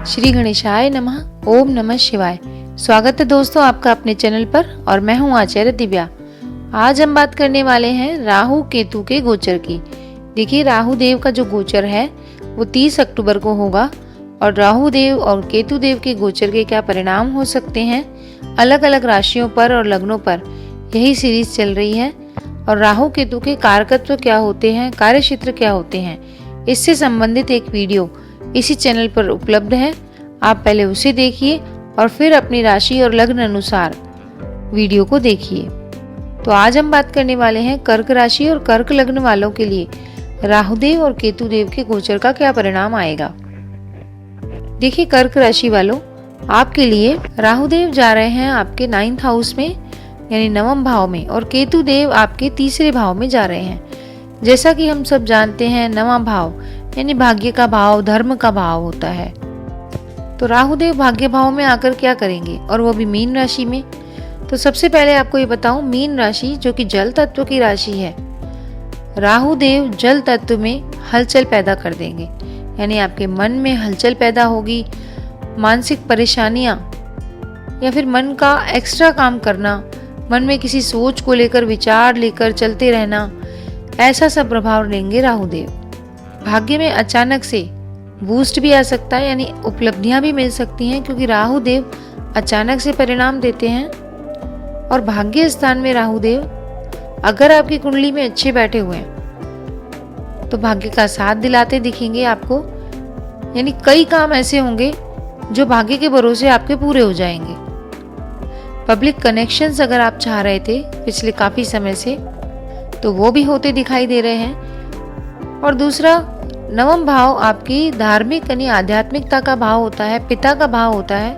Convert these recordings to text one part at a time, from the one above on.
श्री गणेशाय नमः। ओम नमः शिवाय। स्वागत है दोस्तों आपका अपने चैनल पर और मैं हूं आचार्य दिव्या। आज हम बात करने वाले हैं राहु केतु के गोचर की। देखिए, राहु देव का जो गोचर है वो 30 अक्टूबर को होगा और राहु देव और केतु देव के गोचर के क्या परिणाम हो सकते हैं अलग अलग राशियों पर और लग्नों पर, यही सीरीज चल रही है। और राहु केतु के कारकत्व क्या होते हैं, कार्य क्षेत्र क्या होते हैं, इससे संबंधित एक वीडियो इसी चैनल पर उपलब्ध है। आप पहले उसे देखिए और फिर अपनी राशि और लग्न अनुसार वीडियो को देखिए। तो आज हम बात करने वाले हैं कर्क राशि और कर्क लग्न वालों के लिए राहुदेव और केतु देव के गोचर का क्या परिणाम आएगा। देखिए, कर्क राशि वालों, आपके लिए राहुदेव जा रहे हैं आपके 9th हाउस में यानी 9वें भाव में और केतु देव आपके 3रे भाव में जा रहे हैं। जैसा कि हम सब जानते हैं, 9वां भाव यानी भाग्य का भाव, धर्म का भाव होता है। तो राहुदेव भाग्य भाव में आकर क्या करेंगे, और वो भी मीन राशि में। तो सबसे पहले आपको ये बताऊं, मीन राशि जो कि जल तत्व की राशि है, राहुदेव जल तत्व में हलचल पैदा कर देंगे। यानी आपके मन में हलचल पैदा होगी, मानसिक परेशानियां या फिर मन का एक्स्ट्रा काम करना, मन में किसी सोच को लेकर विचार लेकर चलते रहना, ऐसा सब प्रभाव लेंगे राहुदेव। भाग्य में अचानक से बूस्ट भी आ सकता है, यानी उपलब्धियां भी मिल सकती हैं, क्योंकि राहुदेव अचानक से परिणाम देते हैं। और भाग्य स्थान में राहुदेव अगर आपकी कुंडली में अच्छे बैठे हुए हैं तो भाग्य का साथ दिलाते दिखेंगे आपको। यानी कई काम ऐसे होंगे जो भाग्य के भरोसे आपके पूरे हो जाएंगे। पब्लिक कनेक्शंस अगर आप चाह रहे थे पिछले काफी समय से, तो वो भी होते दिखाई दे रहे हैं। और दूसरा, 9वां भाव आपकी धार्मिक यानी आध्यात्मिकता का भाव होता है, पिता का भाव होता है।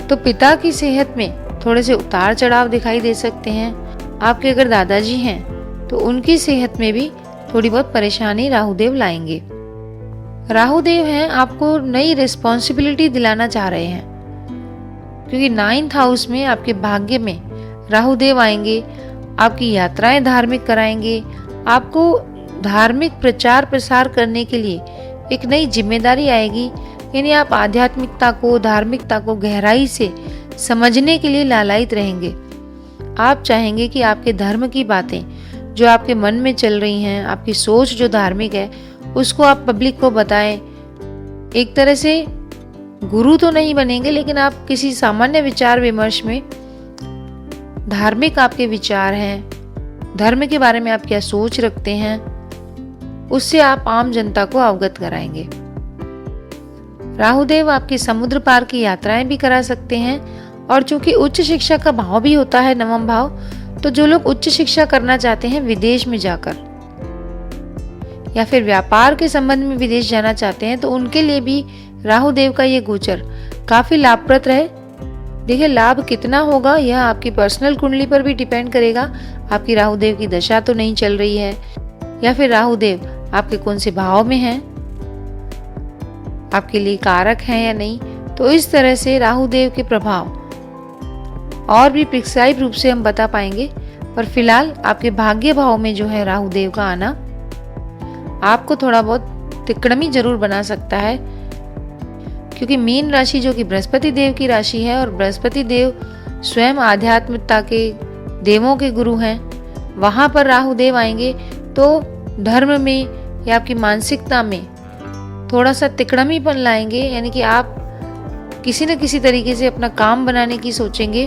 तो पिता की सेहत में थोड़े से उतार चढ़ाव दिखाई दे सकते हैं। आपके अगर दादाजी हैं तो उनकी सेहत में भी थोड़ी बहुत परेशानी राहुदेव लाएंगे। राहुदेव हैं आपको नई रिस्पॉन्सिबिलिटी दिलाना चाह रहे हैं, क्योंकि 9th हाउस में आपके भाग्य में राहुदेव आएंगे, आपकी यात्राएं धार्मिक कराएंगे, आपको धार्मिक प्रचार प्रसार करने के लिए एक नई जिम्मेदारी आएगी। यानी आप आध्यात्मिकता को, धार्मिकता को गहराई से समझने के लिए लालायित रहेंगे। आप चाहेंगे कि आपके धर्म की बातें जो आपके मन में चल रही हैं, आपकी सोच जो धार्मिक है, उसको आप पब्लिक को बताएं। एक तरह से गुरु तो नहीं बनेंगे, लेकिन आप किसी सामान्य विचार विमर्श में धार्मिक आपके विचार हैं, धर्म के बारे में आप क्या सोच रखते हैं, उससे आप आम जनता को अवगत कराएंगे। राहुदेव आपकी समुद्र पार की यात्राएं भी करा सकते हैं। और चूंकि उच्च शिक्षा का भाव भी होता है 9वां भाव, तो जो लोग उच्च शिक्षा करना चाहते हैं विदेश में जाकर, या फिर व्यापार के संबंध में विदेश जाना चाहते हैं, तो उनके लिए भी राहुदेव का ये गोचर काफी लाभप्रद रहे। देखिए, लाभ कितना होगा यह आपकी पर्सनल कुंडली पर भी डिपेंड करेगा। आपकी राहुदेव की दशा तो नहीं चल रही है, या फिर राहुदेव आपके कौन से भाव में हैं, आपके लिए कारक हैं या नहीं। तो इस तरह से राहुदेव के प्रभाव और भी प्रिसाइज रूप से हम बता पाएंगे। पर फिलहाल आपके भाग्य भाव में जो है राहुदेव का आना आपको थोड़ा बहुत तिकड़मी जरूर बना सकता है, क्योंकि मीन राशि जो कि बृहस्पति देव की राशि है और बृहस्पति देव स्वयं आध्यात्मिकता के देवों के गुरु हैं, वहां पर राहुदेव आएंगे तो धर्म में या आपकी मानसिकता में थोड़ा सा तिकड़मीपन लाएंगे। यानी कि आप किसी न किसी तरीके से अपना काम बनाने की सोचेंगे,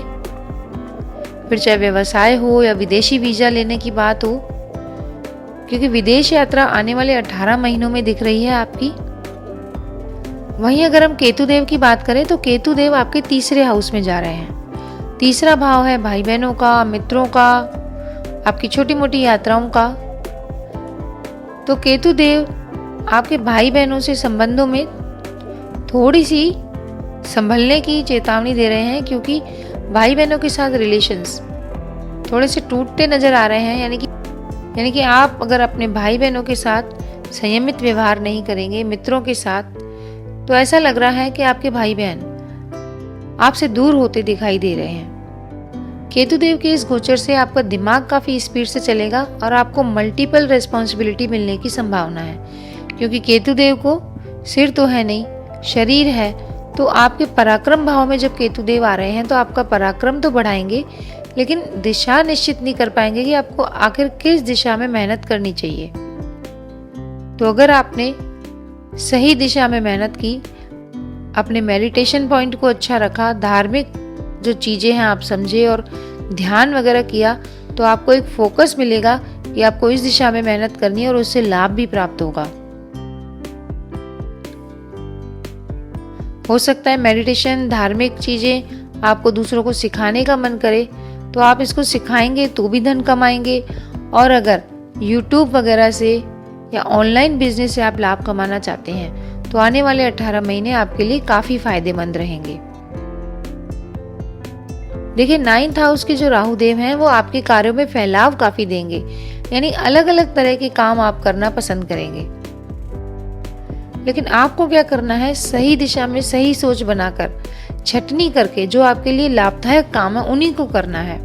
फिर चाहे व्यवसाय हो या विदेशी वीजा लेने की बात हो, क्योंकि विदेश यात्रा आने वाले 18 महीनों में दिख रही है आपकी। वहीं अगर हम केतु देव की बात करें तो केतु देव आपके 3रे हाउस में जा रहे हैं। 3रा भाव है भाई बहनों का, मित्रों का, आपकी छोटी मोटी यात्राओं का। तो केतु देव आपके भाई बहनों से संबंधों में थोड़ी सी संभलने की चेतावनी दे रहे हैं, क्योंकि भाई बहनों के साथ रिलेशंस थोड़े से टूटते नजर आ रहे हैं। यानी कि आप अगर अपने भाई बहनों के साथ संयमित व्यवहार नहीं करेंगे, मित्रों के साथ, तो ऐसा लग रहा है कि आपके भाई बहन आपसे दूर होते दिखाई दे रहे हैं। केतु देव के इस गोचर से आपका दिमाग काफी स्पीड से चलेगा और आपको मल्टीपल रिस्पॉन्सिबिलिटी मिलने की संभावना है, क्योंकि केतु देव को सिर तो है नहीं, शरीर है, तो आपके पराक्रम भाव में जब केतु देव आ रहे हैं तो आपका पराक्रम तो बढ़ाएंगे, लेकिन दिशा निश्चित नहीं कर पाएंगे कि आपको आखिर किस दिशा में मेहनत करनी चाहिए। तो अगर आपने सही दिशा में मेहनत की, अपने मेडिटेशन पॉइंट को अच्छा रखा, धार्मिक जो चीजें हैं आप समझे और ध्यान वगैरह किया, तो आपको एक फोकस मिलेगा कि आपको इस दिशा में मेहनत करनी है और उससे लाभ भी प्राप्त होगा। हो सकता है मेडिटेशन, धार्मिक चीजें आपको दूसरों को सिखाने का मन करे, तो आप इसको सिखाएंगे तो भी धन कमाएंगे। और अगर YouTube वगैरह से या ऑनलाइन बिजनेस से आप लाभ कमाना चाहते हैं तो आने वाले 18 महीने आपके लिए काफी फायदेमंद रहेंगे। देखिए 9th हाउस के जो राहु देव हैं वो आपके कार्यों में फैलाव काफी देंगे, यानी अलग अलग तरह के काम आप करना पसंद करेंगे। लेकिन आपको क्या करना है, सही दिशा में सही सोच बनाकर छटनी करके जो आपके लिए लाभदायक काम है उन्हीं को करना है।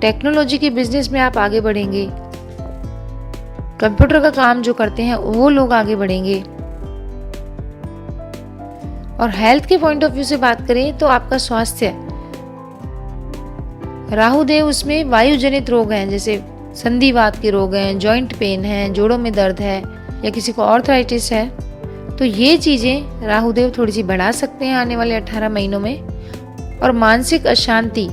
टेक्नोलॉजी के बिजनेस में आप आगे बढ़ेंगे, कंप्यूटर का काम जो करते हैं वो लोग आगे बढ़ेंगे। और हेल्थ के पॉइंट ऑफ व्यू से बात करें तो आपका स्वास्थ्य, राहु देव उसमें वायु जनित रोग हैं, जैसे संधिवात के रोग हैं, जॉइंट पेन है, जोड़ों में दर्द है या किसी को आर्थराइटिस है, तो ये चीजें राहु देव थोड़ी सी बढ़ा सकते हैं आने वाले 18 महीनों में। और मानसिक अशांति,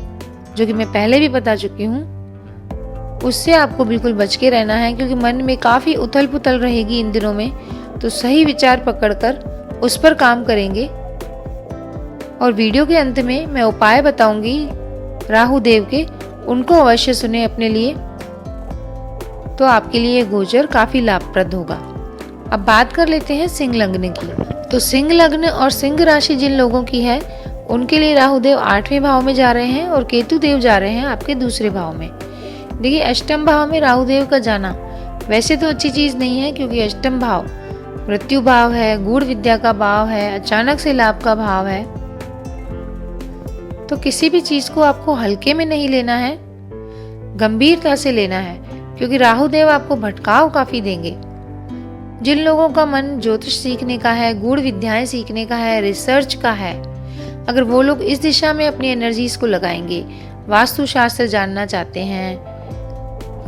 जो कि मैं पहले भी बता चुकी हूँ, उससे आपको बिल्कुल बच के रहना है, क्योंकि मन में काफी उथल पुथल रहेगी इन दिनों में। तो सही विचार पकड़कर उस पर काम करेंगे। और वीडियो के अंत में मैं उपाय बताऊंगी राहु देव के, उनको अवश्य सुने अपने लिए, तो आपके लिए गोचर काफी लाभप्रद होगा। अब बात कर लेते हैं सिंह लग्न की। तो सिंह लग्न और सिंह राशि जिन लोगों की है उनके लिए राहु देव 8वें भाव में जा रहे हैं और केतु देव जा रहे हैं आपके दूसरे भाव में। देखिए अष्टम भाव में राहु देव का जाना वैसे तो अच्छी चीज नहीं है, क्योंकि अष्टम भाव मृत्यु भाव है, गूढ़ विद्या का भाव है, अचानक से लाभ का भाव है। तो किसी भी चीज को आपको हल्के में नहीं लेना है, गंभीरता से लेना है, क्योंकि राहु देव आपको भटकाव काफी देंगे। जिन लोगों का मन ज्योतिष सीखने का है, गूढ़ विद्याएं सीखने का है, रिसर्च का है, अगर वो लोग इस दिशा में अपनी एनर्जीज को लगाएंगे, वास्तुशास्त्र जानना चाहते हैं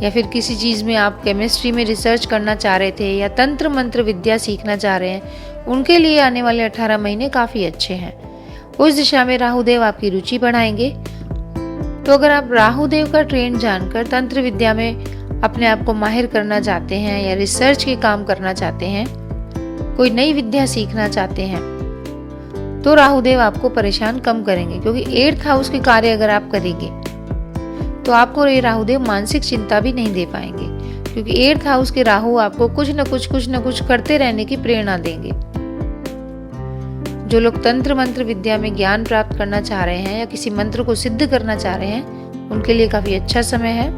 या फिर किसी चीज में आप केमिस्ट्री में रिसर्च करना चाह रहे थे या तंत्र मंत्र विद्या सीखना चाह रहे हैं, उनके लिए आने वाले 18 महीने काफी अच्छे हैं। उस दिशा में राहु देव आपकी रुचि बढ़ाएंगे। तो अगर आप राहु देव का ट्रेंड जानकर तंत्र विद्या में अपने आप को माहिर करना चाहते हैं या रिसर्च के काम करना चाहते हैं, कोई नई विद्या सीखना चाहते हैं, तो राहु देव आपको परेशान कम करेंगे। क्योंकि 8th हाउस के कार्य अगर आप करेंगे तो आपको ये राहु देव मानसिक चिंता भी नहीं दे पाएंगे, क्योंकि 8th हाउस के राहु आपको कुछ न कुछ करते रहने की प्रेरणा देंगे। जो लोग तंत्र मंत्र विद्या में ज्ञान प्राप्त करना चाह रहे हैं या किसी मंत्र को सिद्ध करना चाह रहे हैं, उनके लिए काफी अच्छा समय है।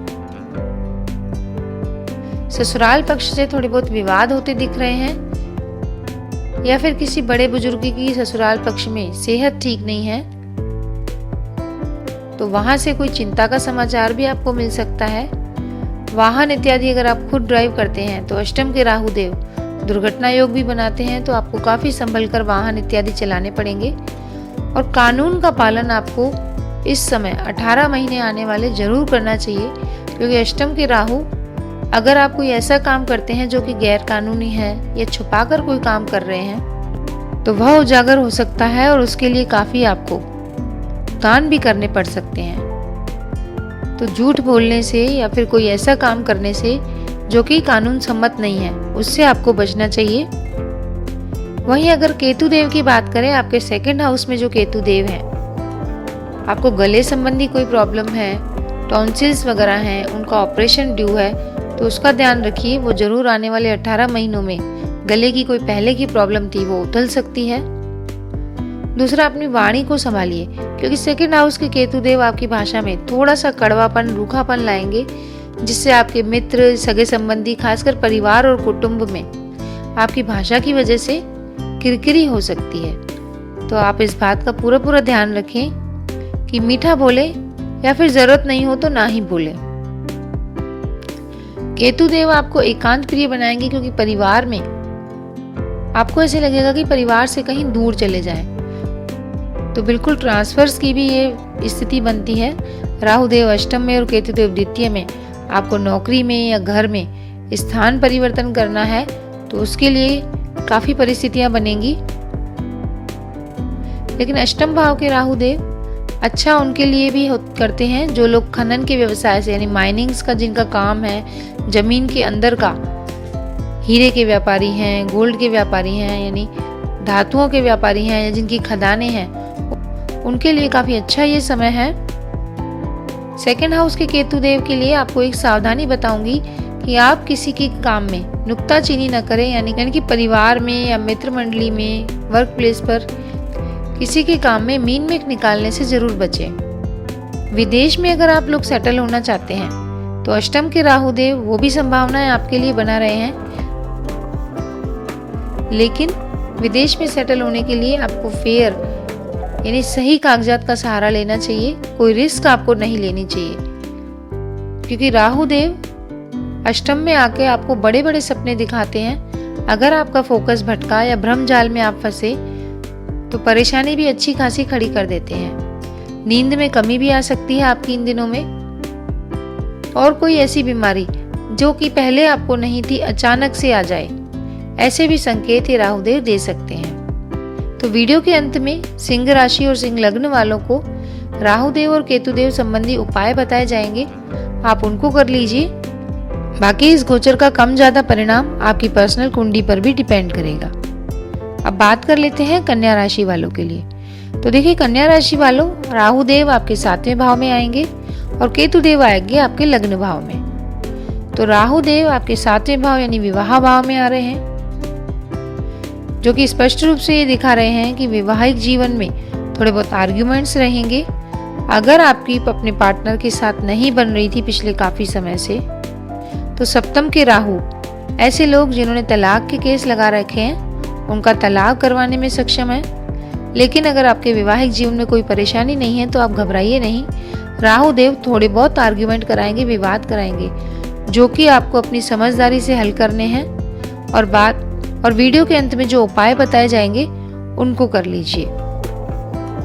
ससुराल पक्ष से थोड़े बहुत विवाद होते दिख रहे हैं, या फिर किसी बड़े बुजुर्ग की ससुराल पक्ष में सेहत ठीक नहीं है, तो वहां से कोई चिंता का समाचार भी आपको मिल सकता है। वाहन इत्यादि अगर आप खुद ड्राइव करते हैं तो अष्टम के राहु देव दुर्घटना योग भी बनाते हैं, तो आपको काफी संभल कर वाहन इत्यादि चलाने पड़ेंगे। और कानून का पालन आपको इस समय 18 महीने आने वाले जरूर करना चाहिए, क्योंकि अष्टम के राहु अगर आप कोई ऐसा काम करते हैं जो कि गैर कानूनी है या छुपाकर कोई काम कर रहे हैं, तो वह उजागर हो सकता है और उसके लिए काफी आपको भुगतान भी करने पड़ सकते हैं। तो झूठ बोलने से या फिर कोई ऐसा काम करने से जो कि कानून सम्मत नहीं है, उससे आपको बचना चाहिए। वहीं अगर केतु देव की बात करें, आपके 2nd हाउस में जो केतु देव हैं, आपको गले संबंधी कोई प्रॉब्लम है, टॉन्सिल्स वगैरह हैं, उनका ऑपरेशन ड्यू है, तो उसका ध्यान रखिए। वो जरूर आने वाले 18 महीनों में गले की कोई पहले की प्रॉब्लम थी वो उतल सकती है। दूसरा, अपनी वाणी को संभालिए, क्योंकि 2nd हाउस के केतु देव आपकी भाषा में थोड़ा सा कड़वापन, रूखापन लाएंगे, जिससे आपके मित्र, सगे संबंधी, खासकर परिवार और कुटुंब में आपकी भाषा की वजह से किरकिरी हो सकती है। तो आप इस बात का पूरा ध्यान रखें कि मीठा बोले या फिर जरूरत नहीं हो तो ना ही बोले। केतु देव आपको एकांत प्रिय बनाएंगे, क्योंकि परिवार में आपको ऐसे लगेगा कि परिवार से कहीं दूर चले जाएं। तो बिल्कुल ट्रांसफर्स की भी ये स्थिति बनती है। राहु देव अष्टम में और केतु देव द्वितीय में आपको नौकरी में या घर में स्थान परिवर्तन करना है, तो उसके लिए काफी परिस्थितियां बनेंगी। लेकिन अष्टम भाव के राहु देव अच्छा उनके लिए भी करते हैं जो लोग खनन के व्यवसाय से, यानी माइनिंग्स का जिनका काम है, जमीन के अंदर का, हीरे के व्यापारी हैं, गोल्ड के व्यापारी हैं, यानी धातुओं के व्यापारी हैं, या जिनकी खदानें हैं, उनके लिए काफी अच्छा ये समय है। सेकंड हाउस के केतु देव के लिए आपको एक सावधानी बताऊंगी कि आप किसी के काम में नुक्ताचीनी न करें, यानी कि परिवार में या मित्र मंडली में, वर्क प्लेस पर किसी के काम में मीन मेख निकालने से जरूर बचें। विदेश में अगर आप लोग सेटल होना चाहते हैं तो अष्टम के राहु देव वो भी संभावनाएं आपके लिए बना रहे हैं, लेकिन विदेश में सेटल होने के लिए आपको फेयर यानी सही कागजात का सहारा लेना चाहिए। कोई रिस्क आपको नहीं लेनी चाहिए, क्योंकि राहु देव अष्टम में आके आपको बड़े बड़े सपने दिखाते हैं। अगर आपका फोकस भटका या भ्रम जाल में आप फंसे तो परेशानी भी अच्छी खासी खड़ी कर देते हैं। नींद में कमी भी आ सकती है आपकी इन दिनों में, और कोई ऐसी बीमारी जो कि पहले आपको नहीं थी अचानक से आ जाए, ऐसे भी संकेत ये राहुदेव दे सकते हैं। तो वीडियो के अंत में सिंह राशि और सिंह लग्न वालों को राहुदेव और केतुदेव संबंधी उपाय बताए जाएंगे, आप उनको कर लीजिए। बाकी इस गोचर का कम ज्यादा परिणाम आपकी पर्सनल कुंडली पर भी डिपेंड करेगा। अब बात कर लेते हैं कन्या राशि वालों के लिए। तो देखिए कन्या राशि वालों, राहुदेव आपके 7वें भाव में आएंगे और केतुदेव आएंगे आपके लग्न भाव में। तो राहुदेव आपके 7वें भाव यानी विवाह भाव में आ रहे हैं, जो कि स्पष्ट रूप से ये दिखा रहे हैं कि वैवाहिक जीवन में थोड़े बहुत आर्ग्यूमेंट्स रहेंगे। अगर आपकी अपने पार्टनर के साथ नहीं बन रही थी पिछले काफी समय से, तो सप्तम के राहु ऐसे लोग जिन्होंने तलाक के केस लगा रखे हैं उनका तलाक करवाने में सक्षम है। लेकिन अगर आपके वैवाहिक जीवन में कोई परेशानी नहीं है तो आप घबराइए नहीं। राहु देव थोड़े बहुत आर्ग्यूमेंट कराएंगे, विवाद कराएंगे, जो कि आपको अपनी समझदारी से हल करने हैं। और वीडियो के अंत में जो उपाय बताए जाएंगे उनको कर लीजिए।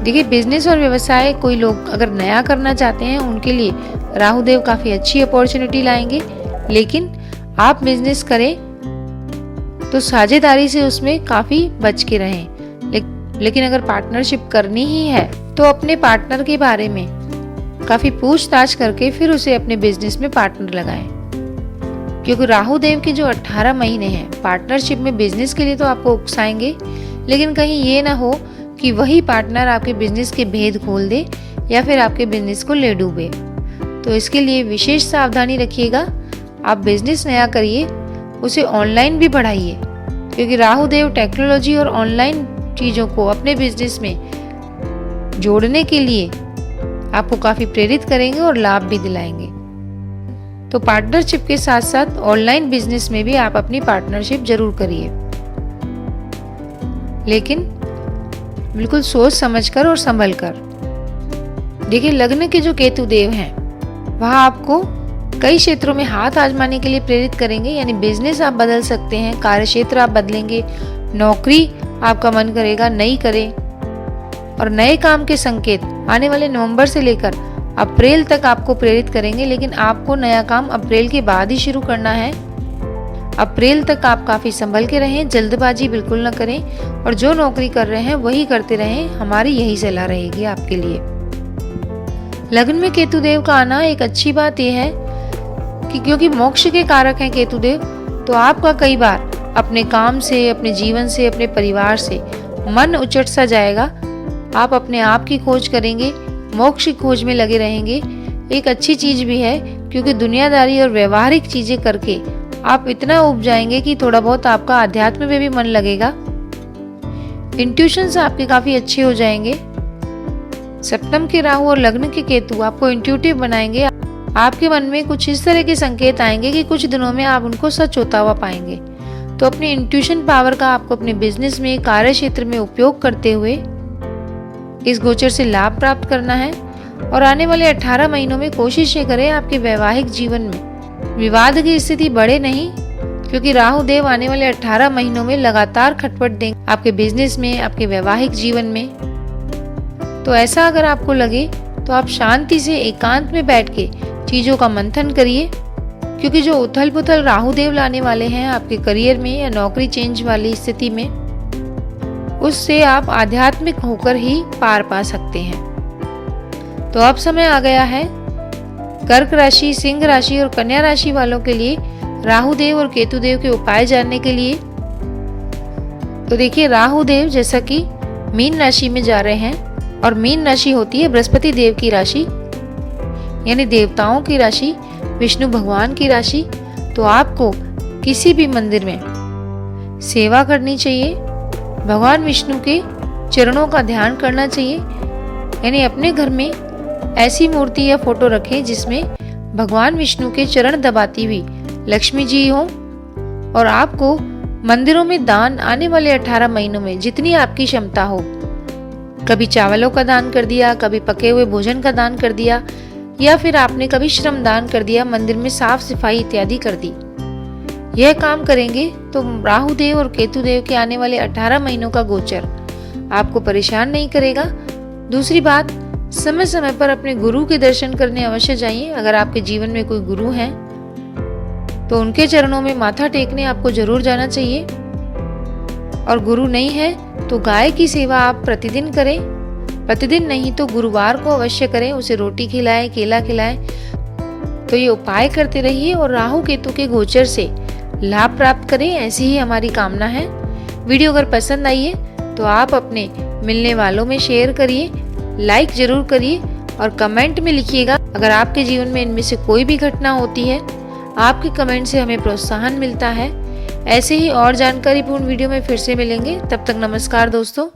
देखिए बिजनेस और व्यवसाय कोई लोग अगर नया करना चाहते हैं उनके लिए राहुदेव काफी अच्छी अपॉर्चुनिटी लाएंगे। लेकिन आप बिजनेस करें तो साझेदारी से उसमें काफी बच के रहें। लेकिन अगर पार्टनरशिप करनी ही है तो अपने पार्टनर के बारे में काफी पूछताछ करके फिर उसे अपने बिजनेस में पार्टनर लगाएं, क्योंकि राहुदेव के जो 18 महीने हैं पार्टनरशिप में बिजनेस के लिए तो आपको उकसाएंगे, लेकिन कहीं ये ना हो कि वही पार्टनर आपके बिजनेस के भेद खोल दे या फिर आपके बिजनेस को ले डूबे। तो इसके लिए विशेष सावधानी रखिएगा। आप बिजनेस नया करिए, उसे ऑनलाइन भी बढ़ाइए, क्योंकि राहुदेव टेक्नोलॉजी और ऑनलाइन चीजों को अपने बिजनेस में जोड़ने के लिए आपको काफी प्रेरित करेंगे और लाभ भी दिलाएंगे। तो पार्टनरशिप के साथ साथ ऑनलाइन बिजनेस में भी आप अपनी पार्टनरशिप जरूर करिए, लेकिन बिल्कुल सोच समझकर और संभल कर। देखिए लग्न के जो केतु देव हैं वह आपको कई क्षेत्रों में हाथ आजमाने के लिए प्रेरित करेंगे, यानी बिजनेस आप बदल सकते हैं, कार्य क्षेत्र आप बदलेंगे, नौकरी आपका मन करेगा नई करें, और नए काम के संकेत आने वाले नवंबर से लेकर अप्रैल तक आपको प्रेरित करेंगे। लेकिन आपको नया काम अप्रैल के बाद ही शुरू करना है। अप्रैल तक आप काफी संभल के रहें, जल्दबाजी बिल्कुल न करें, और जो नौकरी कर रहे हैं वही करते रहें। हमारी यही सलाह रहेगी आपके लिए। लग्न में केतुदेव का आना एक अच्छी बात यह है कि क्योंकि मोक्ष के कारक हैं केतुदेव, तो आपका कई बार अपने काम से, अपने जीवन से, अपने परिवार से मन उचट सा जाएगा। आप अपने आप की खोज करेंगे, मोक्ष की खोज में लगे रहेंगे। एक अच्छी चीज भी है, क्योंकि दुनियादारी और व्यवहारिक चीजें करके आप इतना उब जाएंगे कि थोड़ा बहुत आपका अध्यात्म में भी मन लगेगा। इंट्यूशंस आपके काफी अच्छे हो जाएंगे। सप्तम के राहु और लग्न के केतु आपको इंट्यूटिव बनाएंगे। आपके मन में कुछ इस तरह के संकेत आएंगे कि कुछ दिनों में आप उनको सच होता हुआ पाएंगे। तो अपनी इंट्यूशन पावर का आपको अपने बिजनेस में, कार्य क्षेत्र में उपयोग करते हुए इस गोचर से लाभ प्राप्त करना है। और आने वाले 18 महीनों में कोशिश ये करें आपके वैवाहिक जीवन में विवाद की स्थिति बढ़े नहीं, क्योंकि राहु देव आने वाले 18 महीनों में लगातार खटपट देंगे आपके बिजनेस में, आपके वैवाहिक जीवन में। तो ऐसा अगर आपको लगे तो आप शांति से एकांत में बैठ के चीजों का मंथन करिए, क्योंकि जो उथल पुथल राहु देव लाने वाले हैं आपके करियर में या नौकरी चेंज वाली स्थिति में, उससे आप आध्यात्मिक होकर ही पार पा सकते हैं। तो अब समय आ गया है कर्क राशि, सिंह राशि और कन्या राशि वालों के लिए राहु देव और केतु देव के उपाय जानने के लिए। तो देखिए, राहु देव जैसा कि मीन राशि में जा रहे हैं, और मीन राशि होती है बृहस्पति देव की राशि, यानी देवताओं की राशि, विष्णु भगवान की राशि। तो आपको किसी भी मंदिर में सेवा करनी चाहिए, भगवान विष्णु के चरणों का ध्यान करना चाहिए, यानी अपने घर में ऐसी मूर्ति या फोटो रखें जिसमें भगवान विष्णु के चरण दबाती हुई लक्ष्मी जी हो। और आपको मंदिरों में दान आने वाले 18 महीनों में जितनी आपकी क्षमता हो, कभी चावलों का दान कर दिया, कभी पके हुए भोजन का दान कर दिया, या फिर आपने कभी श्रम दान कर दिया, मंदिर में साफ सफाई इत्यादि कर दी। यह काम करेंगे तो राहु देव और केतु देव के आने वाले 18 महीनों का गोचर आपको परेशान नहीं करेगा। दूसरी बात, समय समय पर अपने गुरु के दर्शन करने अवश्य जाइए। अगर आपके जीवन में कोई गुरु हैं तो उनके चरणों में माथा टेकने आपको जरूर जाना चाहिए। और गुरु नहीं है तो गाय की सेवा आप प्रतिदिन करें, प्रतिदिन नहीं तो गुरुवार को अवश्य करें, उसे रोटी खिलाएं, केला खिलाएं। तो ये उपाय करते रहिए और राहु केतु के गोचर से लाभ प्राप्त करें, ऐसी ही हमारी कामना है। वीडियो अगर पसंद आई है तो आप अपने मिलने वालों में शेयर करिए, लाइक जरूर करिए और कमेंट में लिखिएगा अगर आपके जीवन में इनमें से कोई भी घटना होती है। आपके कमेंट से हमें प्रोत्साहन मिलता है। ऐसे ही और जानकारीपूर्ण वीडियो में फिर से मिलेंगे। तब तक नमस्कार दोस्तों।